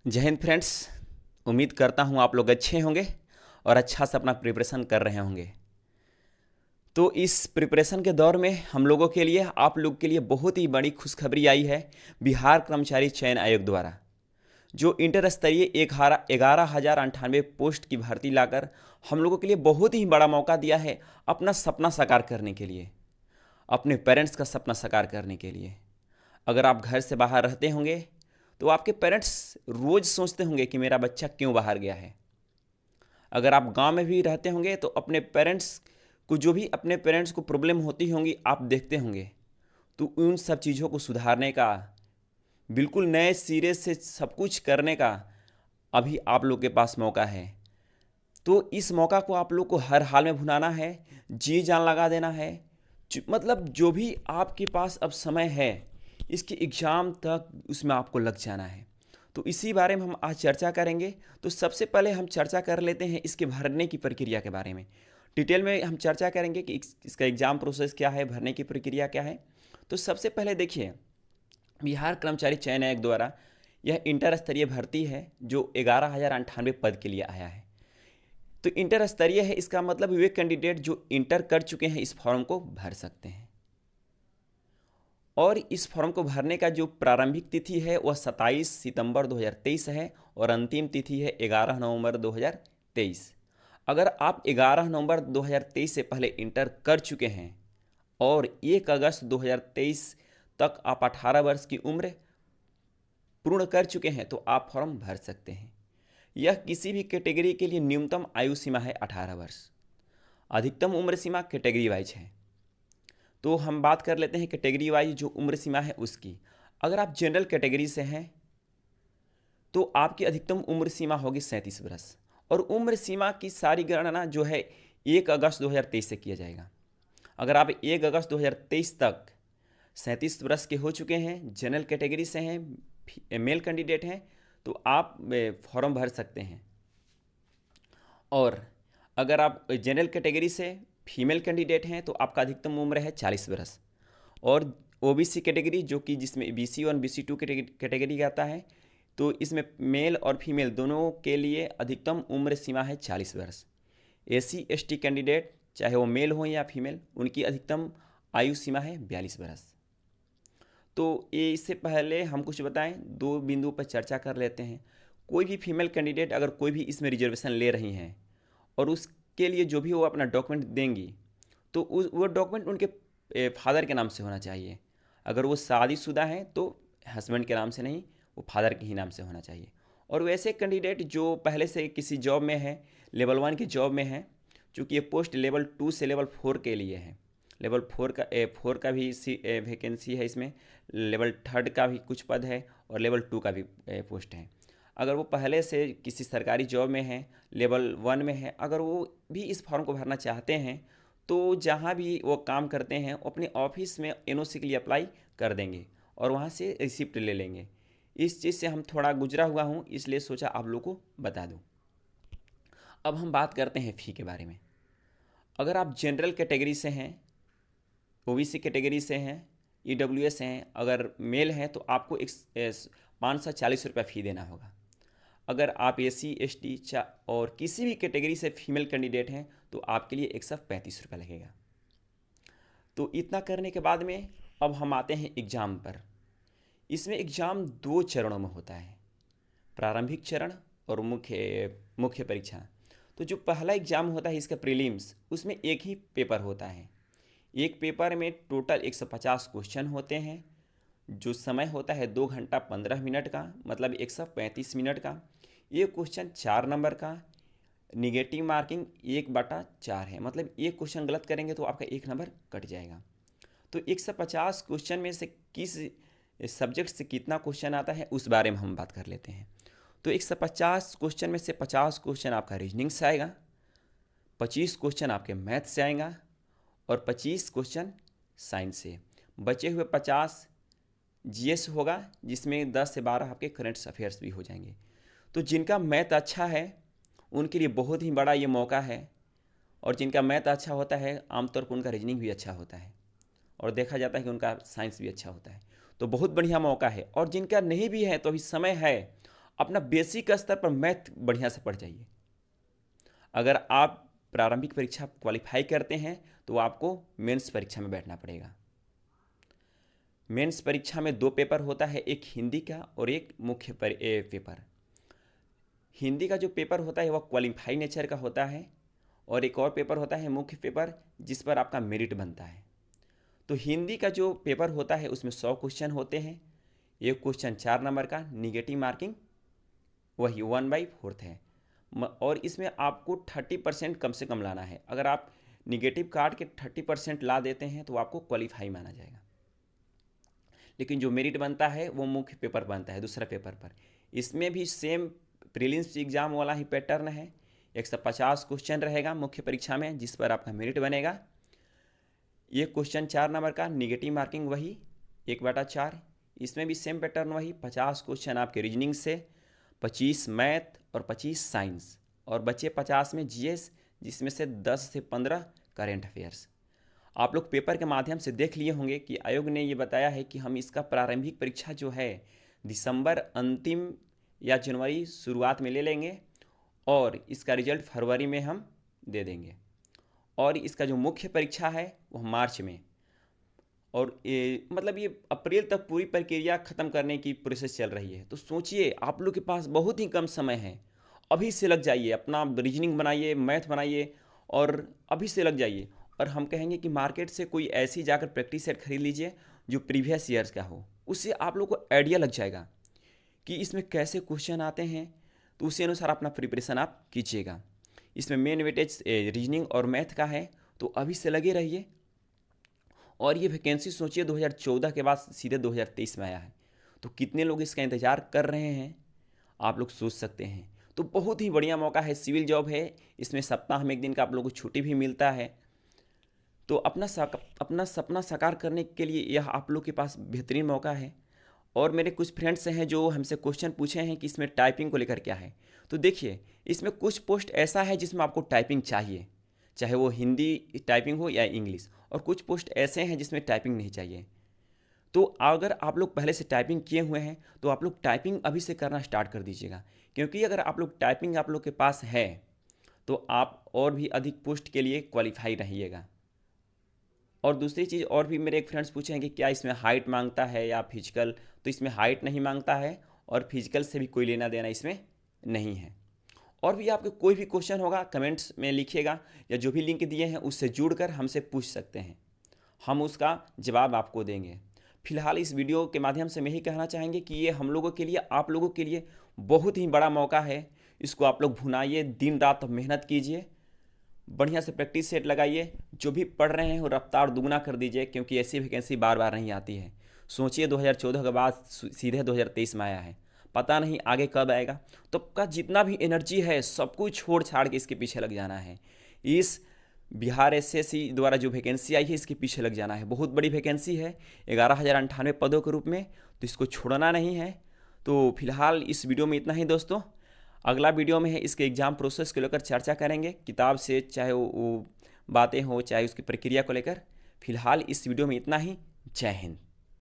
जय हिंद फ्रेंड्स। उम्मीद करता हूँ आप लोग अच्छे होंगे और अच्छा से अपना प्रिपरेशन कर रहे होंगे। तो इस प्रिपरेशन के दौर में हम लोगों के लिए, आप लोग के लिए बहुत ही बड़ी खुशखबरी आई है बिहार कर्मचारी चयन आयोग द्वारा, जो इंटर स्तरीय 11,098 पोस्ट की भर्ती लाकर हम लोगों के लिए बहुत ही बड़ा मौका दिया है अपना सपना साकार करने के लिए, अपने पेरेंट्स का सपना साकार करने के लिए। अगर आप घर से बाहर रहते होंगे तो आपके पेरेंट्स रोज़ सोचते होंगे कि मेरा बच्चा क्यों बाहर गया है। अगर आप गांव में भी रहते होंगे तो अपने पेरेंट्स को प्रॉब्लम होती होंगी, आप देखते होंगे। तो उन सब चीज़ों को सुधारने का, बिल्कुल नए सिरे से सब कुछ करने का अभी आप लोग के पास मौका है। तो इस मौका को आप लोग को हर हाल में भुनाना है, जी जान लगा देना है। मतलब जो भी आपके पास अब समय है इसके एग्ज़ाम तक, उसमें आपको लग जाना है। तो इसी बारे में हम आज चर्चा करेंगे। तो सबसे पहले हम चर्चा कर लेते हैं इसके भरने की प्रक्रिया के बारे में। डिटेल में हम चर्चा करेंगे कि इसका एग्ज़ाम प्रोसेस क्या है, भरने की प्रक्रिया क्या है। तो सबसे पहले देखिए, बिहार कर्मचारी चयन आयोग द्वारा यह इंटर स्तरीय भर्ती है जो 11,098 पद के लिए आया है। तो इंटर स्तरीय है, इसका मतलब वे कैंडिडेट जो इंटर कर चुके हैं इस फॉर्म को भर सकते हैं। और इस फॉर्म को भरने का जो प्रारंभिक तिथि है वह 27 सितंबर 2023 है और अंतिम तिथि है 11 नवंबर 2023। अगर आप 11 नवंबर 2023 से पहले इंटर कर चुके हैं और 1 अगस्त 2023 तक आप 18 वर्ष की उम्र पूर्ण कर चुके हैं तो आप फॉर्म भर सकते हैं। यह किसी भी कैटेगरी के लिए न्यूनतम आयु सीमा है 18 वर्ष, अधिकतम उम्र सीमा कैटेगरी वाइज है। तो हम बात कर लेते हैं कैटेगरी वाइज जो उम्र सीमा है उसकी। अगर आप जनरल कैटेगरी से हैं तो आपकी अधिकतम उम्र सीमा होगी 37 वर्ष, और उम्र सीमा की सारी गणना जो है 1 अगस्त 2023 से किया जाएगा। अगर आप 1 अगस्त 2023 तक 37 वर्ष के हो चुके हैं, जनरल कैटेगरी से हैं, मेल कैंडिडेट हैं, तो आप फॉर्म भर सकते हैं। और अगर आप जनरल कैटेगरी से फीमेल कैंडिडेट हैं तो आपका अधिकतम उम्र है 40 वर्ष। और ओबीसी कैटेगरी जो कि जिसमें बीसी और बीसी टू कैटेगरी आता है, तो इसमें मेल और फीमेल दोनों के लिए अधिकतम उम्र सीमा है 40 वर्ष। एससी एसटी कैंडिडेट चाहे वो मेल हो या फीमेल, उनकी अधिकतम आयु सीमा है 42 वर्ष। तो ये इससे पहले हम कुछ बताएं, दो बिंदुओं पर चर्चा कर लेते हैं। कोई भी फीमेल कैंडिडेट अगर कोई भी इसमें रिजर्वेशन ले रही हैं और उसके लिए जो भी वो अपना डॉक्यूमेंट देंगी तो वो डॉक्यूमेंट उनके फादर के नाम से होना चाहिए। अगर वो शादीशुदा हैं तो हस्बैंड के नाम से नहीं, वो फादर के ही नाम से होना चाहिए। और वैसे कैंडिडेट जो पहले से किसी जॉब में है, लेवल 1 की जॉब में है, चूँकि ये पोस्ट लेवल 2 से लेवल 4 के लिए है। लेवल 4 का भी वैकेंसी है इसमें, लेवल 3 का भी कुछ पद है और लेवल 2 का भी पोस्ट है। अगर वो पहले से किसी सरकारी जॉब में है, लेवल 1 में है, अगर वो भी इस फॉर्म को भरना चाहते हैं तो जहाँ भी वो काम करते हैं वो अपने ऑफिस में एनओसी के लिए अप्लाई कर देंगे और वहाँ से रिसिप्ट ले लेंगे। इस चीज़ से हम थोड़ा गुजरा हुआ हूँ, इसलिए सोचा आप लोग को बता दूँ। अब हम बात करते हैं फ़ी के बारे में। अगर आप जनरल कैटेगरी से हैं, ओबीसी कैटेगरी से हैं, ईडब्ल्यूएस हैं, अगर मेल हैं तो आपको 540 रुपये फ़ी देना होगा। अगर आप एससी एसटी और किसी भी कैटेगरी से फीमेल कैंडिडेट हैं तो आपके लिए 135 रुपये लगेगा। तो इतना करने के बाद में अब हम आते हैं एग्ज़ाम पर। इसमें एग्ज़ाम 2 चरणों में होता है, प्रारंभिक चरण और मुख्य परीक्षा। तो जो पहला एग्ज़ाम होता है इसका प्रीलिम्स, उसमें एक ही पेपर होता है। एक पेपर में टोटल 150 क्वेश्चन होते हैं। जो समय होता है 2 घंटा 15 मिनट का, मतलब 135 मिनट का। ये क्वेश्चन 4 नंबर का, निगेटिव मार्किंग 1/4 है, मतलब एक क्वेश्चन गलत करेंगे तो आपका 1 नंबर कट जाएगा। तो 150 क्वेश्चन में से किस सब्जेक्ट से कितना क्वेश्चन आता है उस बारे में हम बात कर लेते हैं। तो 150 क्वेश्चन में से 50 क्वेश्चन आपका रीजनिंग से आएगा, 25 क्वेश्चन आपके मैथ से आएगा और 25 क्वेश्चन साइंस से। बचे हुए 50 जीएस होगा, जिसमें 10 से 12 आपके करंट अफेयर्स भी हो जाएंगे। तो जिनका मैथ अच्छा है उनके लिए बहुत ही बड़ा ये मौका है, और जिनका मैथ अच्छा होता है आमतौर पर उनका रीजनिंग भी अच्छा होता है, और देखा जाता है कि उनका साइंस भी अच्छा होता है। तो बहुत बढ़िया मौका है। और जिनका नहीं भी है तो अभी समय है, अपना बेसिक स्तर पर मैथ बढ़िया से पढ़ जाइए। अगर आप प्रारंभिक परीक्षा क्वालिफाई करते हैं तो आपको मेंस परीक्षा में बैठना पड़ेगा। मेंस परीक्षा में 2 पेपर होता है, एक हिंदी का और एक मुख्य पेपर। हिंदी का जो पेपर होता है वह क्वालिफाई नेचर का होता है और एक और पेपर होता है मुख्य पेपर, जिस पर आपका मेरिट बनता है। तो हिंदी का जो पेपर होता है उसमें 100 क्वेश्चन होते हैं। एक क्वेश्चन 4 नंबर का, निगेटिव मार्किंग वही 1/4 है और इसमें आपको 30% कम से कम लाना है। अगर आप निगेटिव काट के 30% ला देते हैं तो आपको क्वालिफाई माना जाएगा। लेकिन जो मेरिट बनता है वो मुख्य पेपर बनता है, दूसरा पेपर पर। इसमें भी सेम प्रीलिम्स एग्जाम वाला ही पैटर्न है। 150 क्वेश्चन रहेगा मुख्य परीक्षा में, जिस पर आपका मेरिट बनेगा। ये क्वेश्चन 4 नंबर का, निगेटिव मार्किंग वही 1/4। इसमें भी सेम पैटर्न वही, 50 क्वेश्चन आपके रीजनिंग से, 25 मैथ और 25 साइंस, और बचे 50 में जीएस, जिसमें से 10 से 15 करेंट अफेयर्स। आप लोग पेपर के माध्यम से देख लिए होंगे कि आयोग ने ये बताया है कि हम इसका प्रारंभिक परीक्षा जो है दिसंबर अंतिम या जनवरी शुरुआत में ले लेंगे और इसका रिजल्ट फरवरी में हम दे देंगे, और इसका जो मुख्य परीक्षा है वह मार्च में, और मतलब ये अप्रैल तक पूरी प्रक्रिया ख़त्म करने की प्रोसेस चल रही है। तो सोचिए आप लोग के पास बहुत ही कम समय है, अभी से लग जाइए, अपना रीजनिंग बनाइए, मैथ बनाइए और अभी से लग जाइए। और हम कहेंगे कि मार्केट से कोई ऐसी जाकर प्रैक्टिस सेट खरीद लीजिए जो प्रीवियस ईयर्स का हो, उससे आप लोग को आइडिया लग जाएगा कि इसमें कैसे क्वेश्चन आते हैं, तो उसी अनुसार अपना प्रिपरेशन आप कीजिएगा। इसमें मेन वेटेज रीजनिंग और मैथ का है, तो अभी से लगे रहिए। और ये वैकेंसी सोचिए 2014 के बाद सीधे 2023 में आया है, तो कितने लोग इसका इंतज़ार कर रहे हैं आप लोग सोच सकते हैं। तो बहुत ही बढ़िया मौका है, सिविल जॉब है, इसमें सप्ताह में 1 दिन का आप लोगों को छुट्टी भी मिलता है। तो अपना सपना साकार करने के लिए यह आप लोग के पास बेहतरीन मौका है। और मेरे कुछ फ्रेंड्स हैं जो हमसे क्वेश्चन पूछे हैं कि इसमें टाइपिंग को लेकर क्या है। तो देखिए, इसमें कुछ पोस्ट ऐसा है जिसमें आपको टाइपिंग चाहिए, चाहे वो हिंदी टाइपिंग हो या इंग्लिश, और कुछ पोस्ट ऐसे हैं जिसमें टाइपिंग नहीं चाहिए। तो अगर आप लोग पहले से टाइपिंग किए हुए हैं तो आप लोग टाइपिंग अभी से करना स्टार्ट कर दीजिएगा, क्योंकि अगर आप लोग टाइपिंग आप लोग के पास है तो आप और भी अधिक पोस्ट के लिए क्वालिफाई रहिएगा। और दूसरी चीज़, और भी मेरे एक फ्रेंड्स पूछे हैं कि क्या इसमें हाइट मांगता है या फिजिकल, तो इसमें हाइट नहीं मांगता है और फिजिकल से भी कोई लेना देना इसमें नहीं है। और भी आपके कोई भी क्वेश्चन होगा कमेंट्स में लिखिएगा, या जो भी लिंक दिए हैं उससे जुड़कर हमसे पूछ सकते हैं, हम उसका जवाब आपको देंगे। फिलहाल इस वीडियो के माध्यम से मैं ही कहना चाहेंगे कि ये हम लोगों के लिए, आप लोगों के लिए बहुत ही बड़ा मौका है। इसको आप लोग भुनाइए, दिन रात मेहनत कीजिए, बढ़िया से प्रैक्टिस सेट लगाइए, जो भी पढ़ रहे हैं वो रफ्तार दुगना कर दीजिए, क्योंकि ऐसी वैकेंसी बार बार नहीं आती है। सोचिए 2014 के बाद सीधे 2023 में आया है, पता नहीं आगे कब आएगा। तो आपका जितना भी एनर्जी है सब कुछ छोड़ छाड़ के इसके पीछे लग जाना है। इस बिहार एसएससी द्वारा जो वैकेंसी आई है इसके पीछे लग जाना है। बहुत बड़ी वैकेंसी है, 11,098 पदों के रूप में, तो इसको छोड़ना नहीं है। तो फिलहाल इस वीडियो में इतना ही दोस्तों। अगला वीडियो में है इसके एग्ज़ाम प्रोसेस को लेकर चर्चा करेंगे, किताब से, चाहे वो बातें हो चाहे उसकी प्रक्रिया को लेकर। फिलहाल इस वीडियो में इतना ही। जय हिंद।